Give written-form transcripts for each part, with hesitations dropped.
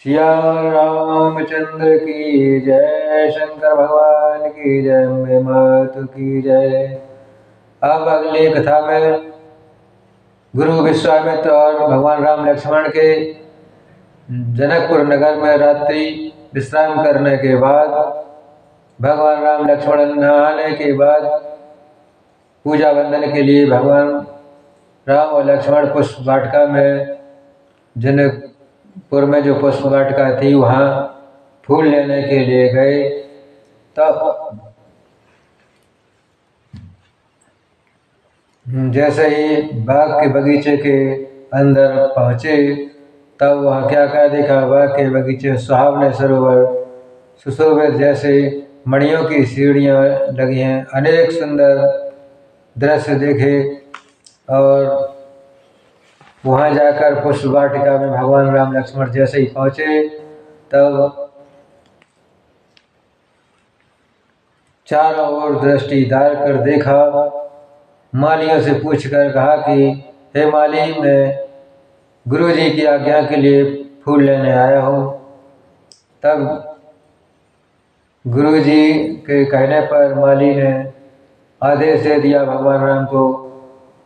सिया रामचंद्र की जय, शंकर भगवान की जय, अम्बे मातु की जय। अब अगली कथा में गुरु विश्वामित्र और भगवान राम लक्ष्मण के जनकपुर नगर में रात्रि विश्राम करने के बाद भगवान राम लक्ष्मण नहाने के बाद पूजा वंदन के लिए भगवान राम और लक्ष्मण पुष्प वाटिका में जनकपुर में जो पुष्प वाटिका थी वहाँ फूल लेने के लिए गए। तब जैसे ही बाग के बगीचे के अंदर पहुँचे तब वहाँ क्या देखा। बाग के बगीचे सुहावने सरोवर सुशोभित जैसे मणियों की सीढ़ियाँ लगी हैं, अनेक सुंदर दृश्य देखे। और वहाँ जाकर पुष्प वाटिका में भगवान राम लक्ष्मण जैसे ही पहुँचे तब चारों ओर दृष्टि डाल कर देखा। मालियों से पूछकर कहा कि हे माली, मैं गुरु जी की आज्ञा के लिए फूल लेने आया हूँ। तब गुरु जी के कहने पर माली ने आदेश दे दिया भगवान राम को।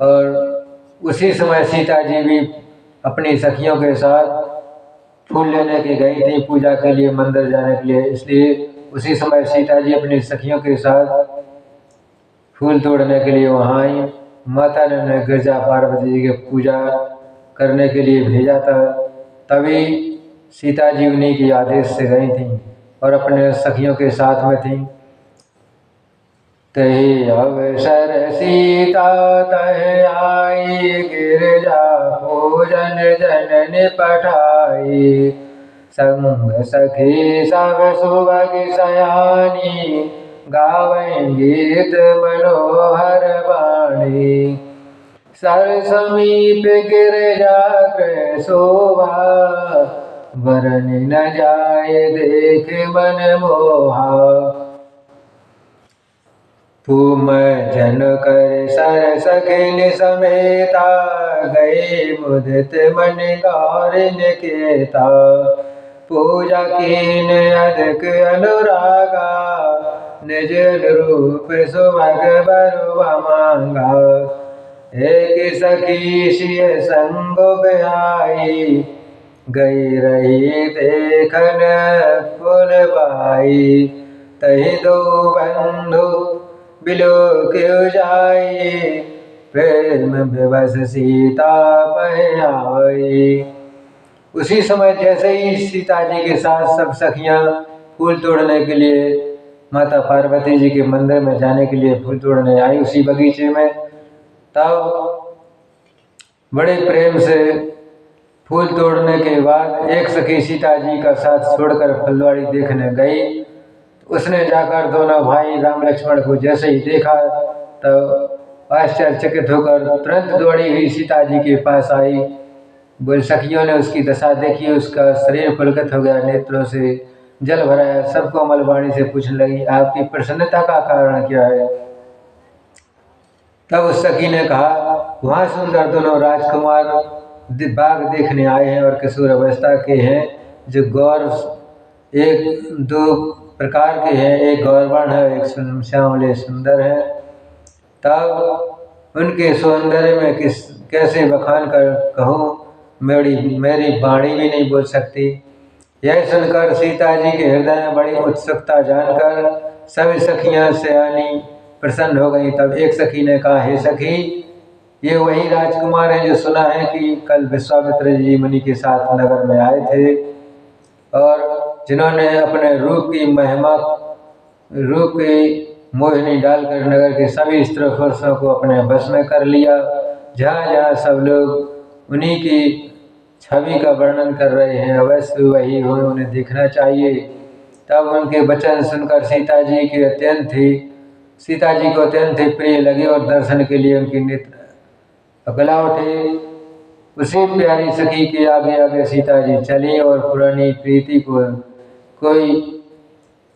और उसी समय सीता जी भी अपनी सखियों के साथ फूल लेने के गई थी पूजा के लिए, मंदिर जाने के लिए। इसलिए उसी समय सीता जी अपनी सखियों के साथ फूल तोड़ने के लिए वहाँ आई। माता ने उन्हें गिरजा पार्वती जी की पूजा करने के लिए भेजा था। तभी सीता जी उन्हीं के आदेश से गई थीं और अपने सखियों के साथ में थीं। तही अवसर सीता तह आई, गिरजा पूजन जनन पठाई। संग सखी सब सुभग सयानी, गावें गीत मनोहर वाणी। सर समीप गिरजा गृह शोभा, वरन न जाए देख मन मोहा। तुम जन कर सर सखिन समेता, गए मुदित मन गौरिन केता। पूजा कीन अधिक अनुरागा, निज रूप सुभग बरुआ मांगा। एक सखी सिय संग बिहाई, गई रही देखन फूल बाई। तही दो बंधु बिलो क्यों जाई, प्रेम विवश सीता पह आई। उसी समय जैसे ही सीता जी के साथ सब सखियां फूल तोड़ने के लिए माता पार्वती जी के मंदिर में जाने के लिए फूल तोड़ने आई उसी बगीचे में, तब बड़े प्रेम से फूल तोड़ने के बाद एक सखी सीता जी का साथ छोड़कर फुलवाड़ी देखने गई। उसने जाकर दोनों भाई राम लक्ष्मण को जैसे ही देखा तब आश्चर्यचकित होकर तुरंत दौड़ी हुई सीता जी के पास आई। बोल सखियों ने उसकी दशा देखी, उसका शरीर पुलकित हो गया, नेत्रों से जल भराया। सबको अमलवाणी से पूछने लगी, आपकी प्रसन्नता का कारण क्या है। तब उस सखी ने कहा, वहाँ सुंदर दोनों राजकुमार बाग देखने आए हैं और किशोर अवस्था के हैं, जो गौर एक दो प्रकार के हैं, एक गौरवर्ण है, एक श्यामले सुंदर है। तब उनके सौंदर्य में कैसे बखान कर कहूँ, मेरी वाणी भी नहीं बोल सकती। यह सुनकर सीता जी के हृदय में बड़ी उत्सुकता जानकर सभी सखियां सयानी प्रसन्न हो गई। तब एक सखी ने कहा, हे सखी, ये वही राजकुमार हैं जो सुना है कि कल विश्वामित्र जी मुनि के साथ नगर में आए थे और जिन्होंने अपने रूप की महिमा, रूप की मोहिनी डालकर नगर के सभी स्त्री पुरुषों को अपने बस में कर लिया। जहाँ जहाँ सब लोग उन्हीं की छवि का वर्णन कर रहे हैं, अवश्य वही हो, उन्हें देखना चाहिए। तब उनके वचन सुनकर सीता जी को अत्यंत प्रिय लगे और दर्शन के लिए उनकी नेत्र अगला उठे। उसी प्यारी सखी के आगे आगे सीता जी चली और पुरानी प्रीति को कोई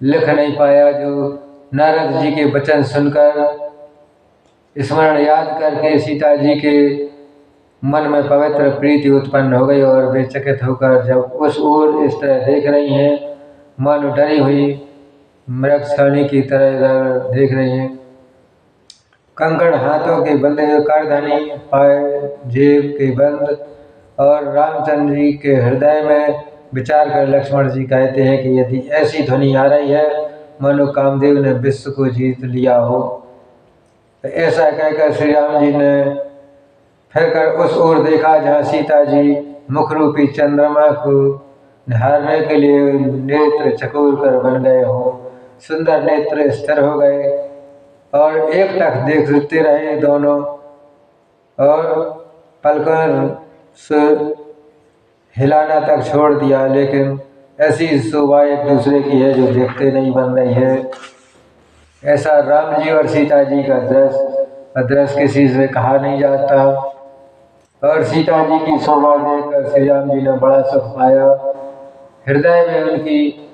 लिख नहीं पाया, जो नारद जी के वचन सुनकर स्मरण याद करके सीता जी के मन में पवित्र प्रीति उत्पन्न हो गई और वे चकित होकर जब उस ओर इस तरह देख रही हैं मानो डरी हुई मृगशाणी की तरह इधर देख रही हैं। कंकड़ हाथों के बंधे हुए कारधानी पाए जेब के बंद और रामचंद्र जी के हृदय में विचार कर लक्ष्मण जी कहते हैं कि यदि ऐसी ध्वनि आ रही है मानो कामदेव ने विश्व को जीत लिया हो। तो ऐसा कहकर श्री राम जी ने फिर कर उस ओर देखा जहाँ सीता जी मुख रूपी चंद्रमा को निहारने के लिए नेत्र चकोर कर बन गए हों। सुंदर नेत्र स्थिर हो गए और एक टक देखते रहे दोनों और पलकर से हिलाना तक छोड़ दिया, लेकिन ऐसी शोभा एक दूसरे की है जो देखते नहीं बन रही है। ऐसा राम जी और सीता जी का दृश्य किसी से कहा नहीं जाता। और सीता जी की शोभा देखकर श्री राम जी ने बड़ा सुख पाया। हृदय में उनकी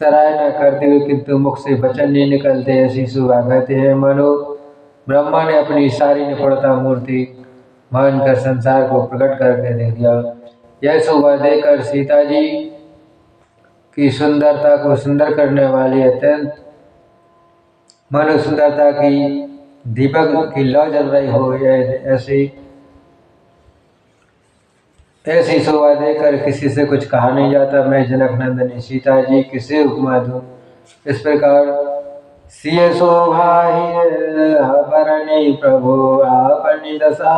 सराहना करते हुए किंतु मुख से वचन नहीं निकलते, ऐसी शोभा कहते हैं मानो ब्रह्मा ने अपनी सारी निपुणता मूर्ति मानकर संसार को प्रकट करके दे दिया। यह शोभा देकर सीता जी की सुंदरता को सुंदर करने वाली अत्यंत मानो सुंदरता की दीपक की लौ जल रही हो, ऐसी शोभा देकर किसी से कुछ कहा नहीं जाता। मैं जनक नंदनी सीता जी किसे उपमा दूं। इस प्रकार सिय शोभा ही प्रभु आपनी दशा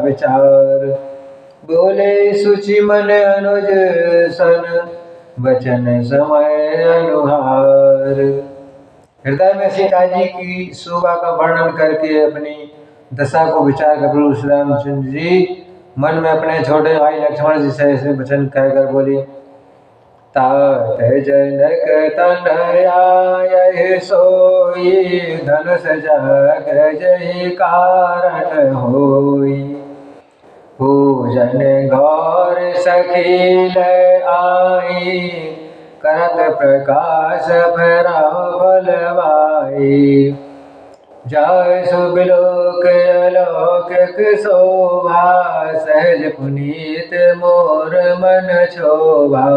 विचार, बोले सुचि मन अनुज सन वचन समय अनुहार। हृदय में सीता जी की शोभा का वर्णन करके अपनी दशा को विचार कर प्रभु श्री रामचंद्र जी मन में अपने छोटे भाई लक्ष्मण जी से ऐसे वचन कहकर बोली, तात जनक तनया सोई धनुष जग जय कारण होई, पूजन गौर सखील आई, करत प्रकाश बलवाई, जय सुबिलोक अलौकिक शोभा, सहज पुनीत मोर मन शोभा,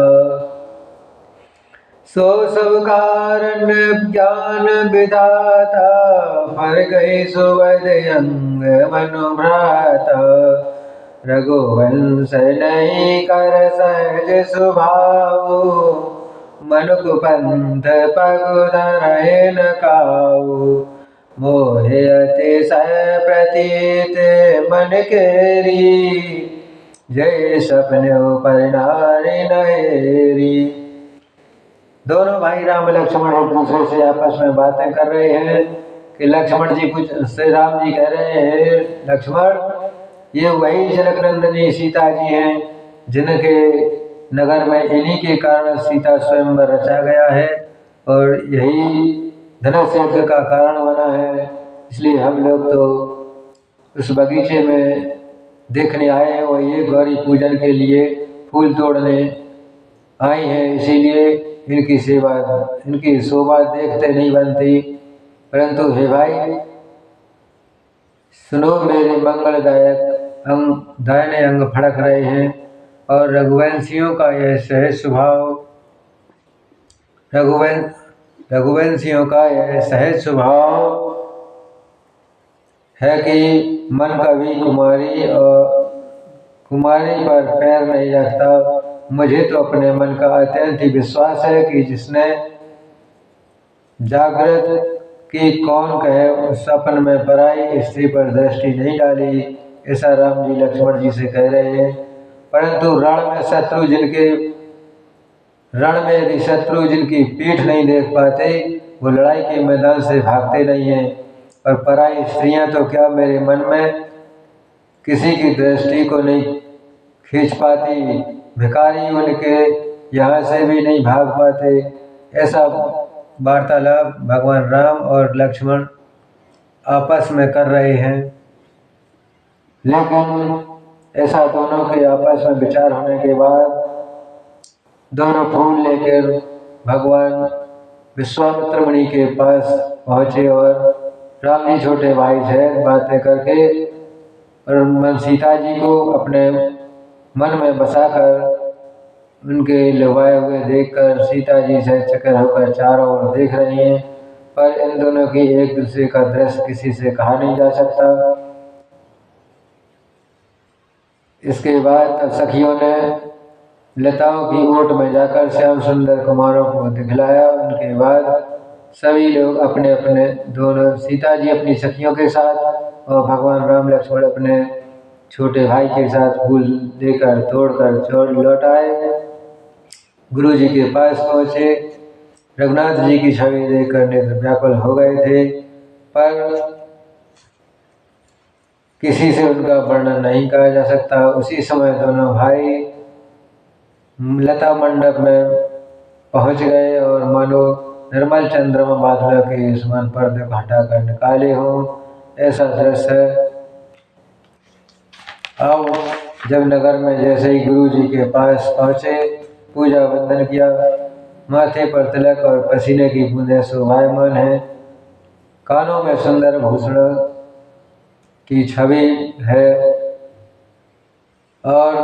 सो सब कारण ज्ञान विधाता, फर गई सुवद अंग मनुभ्राता, रघुवंश नहीं कर सहज स्वभाव, मनुक पंथ पगु धरहिन काऊ, मोहे अतिशय प्रतीत मन केरी, जय सपने परिणारी नहेरी। दोनों भाई राम लक्ष्मण एक दूसरे से आपस में बातें कर रहे हैं कि लक्ष्मण जी कुछ श्री राम जी कह रहे हैं, लक्ष्मण ये वही जनक नंदिनी सीता जी हैं जिनके नगर में इन्हीं के कारण सीता स्वयंवर रचा गया है और यही धनुष यज्ञ का कारण बना है। इसलिए हम लोग तो उस बगीचे में देखने आए हैं और ये गौरी पूजन के लिए फूल तोड़ने आई हैं, इसीलिए इनकी सेवा इनकी शोभा देखते नहीं बनती। परंतु हे भाई सुनो, मेरे मंगलदायक दाहिने अंग फड़क रहे हैं और रघुवंशियों का यह सहज स्वभाव रघुवंशियों का यह सहज स्वभाव है कि मन कभी कुमारी पर पैर नहीं रखता। मुझे तो अपने मन का अत्यंत ही विश्वास है कि जिसने जागृत कि कौन कहे उस सपन में पराई स्त्री पर दृष्टि नहीं डाली, ऐसा राम जी लक्ष्मण जी से कह रहे हैं। परंतु रण में यदि शत्रु जिनकी पीठ नहीं देख पाते वो लड़ाई के मैदान से भागते नहीं हैं, और पराई स्त्रियां तो क्या मेरे मन में किसी की दृष्टि को नहीं खींच पाती, भिखारी उनके यहाँ से भी नहीं भाग पाते। ऐसा वार्तालाप भगवान राम और लक्ष्मण आपस में कर रहे हैं। लेकिन ऐसा दोनों के आपस में विचार होने के बाद दोनों फूल लेकर भगवान विश्वामित्र मुनि के पास पहुँचे और राम जी छोटे भाई से बातें करके और सीता जी को अपने मन में बसाकर उनके लुभाए हुए देखकर सीता जी से चकित होकर चारों ओर देख रही हैं, पर इन दोनों की एक दूसरे का दृश्य किसी से कहा नहीं जा सकता। इसके बाद तब सखियों ने लताओं की ओट में जाकर श्याम सुंदर कुमारों को दिखलाया। उनके बाद सभी लोग अपने अपने दोनों, सीता जी अपनी सखियों के साथ और भगवान राम लक्ष्मण अपने छोटे भाई के साथ फूल लेकर तोड़कर लौट आए। गुरु जी के पास पहुँचे। रघुनाथ जी की छवि देखकर नेत्र व्याकुल हो गए थे, पर किसी से उनका वर्णन नहीं कहा जा सकता। उसी समय दोनों भाई लता मंडप में पहुंच गए और मानो निर्मल चंद्रमा बादलों के समान पर्दे को हटाकर निकाले हों, ऐसा दृश्य है। अब जब नगर में जैसे ही गुरु जी के पास पहुंचे, पूजा वंदन किया, माथे पर तिलक और पसीने की बूंदें शोभायमान है, कानों में सुंदर भूषण की छवि है और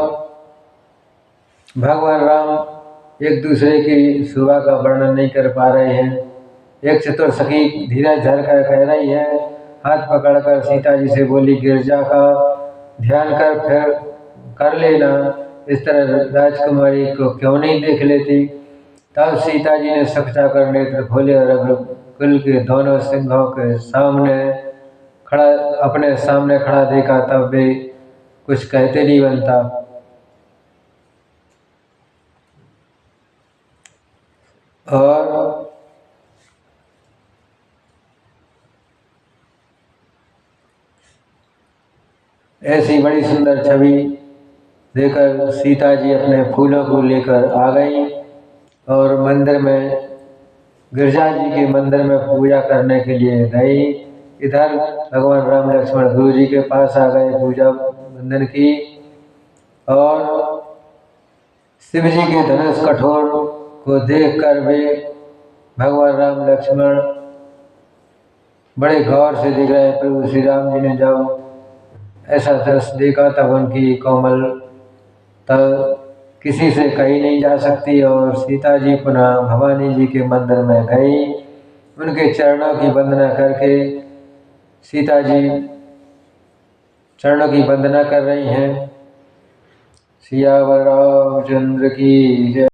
भगवान राम एक दूसरे की शोभा का वर्णन नहीं कर पा रहे हैं। एक चतुर सखी धीरज धर कर कह रही है, हाथ पकड़कर सीता जी से बोली, गिरजा का ध्यान कर फिर कर लेना, इस तरह राजकुमारी को क्यों नहीं देख लेती। तब सीता जी ने सकचा कर नेत्र खोले और रघुकुल के दोनों सिंहों के सामने खड़ा, अपने सामने खड़ा देखा। तब वे कुछ कहते नहीं बनता। और ऐसी बड़ी सुंदर छवि देखकर सीता जी अपने फूलों को लेकर आ गई और मंदिर में, गिरजा जी के मंदिर में पूजा करने के लिए गई। इधर भगवान राम लक्ष्मण गुरु जी के पास आ गए, पूजा वंदन की, और शिव जी के धनुष कठोर को देखकर वे भगवान राम लक्ष्मण बड़े गौर से देख रहे हैं। प्रभु श्री राम जी ने जब ऐसा दृश्य देखा तब उनकी कोमल तब किसी से कही नहीं जा सकती और सीता जी पुनः भवानी जी के मंदिर में गई। उनके चरणों की वंदना करके सीता जी चरणों की वंदना कर रही हैं। सियावर रामचंद्र की जय।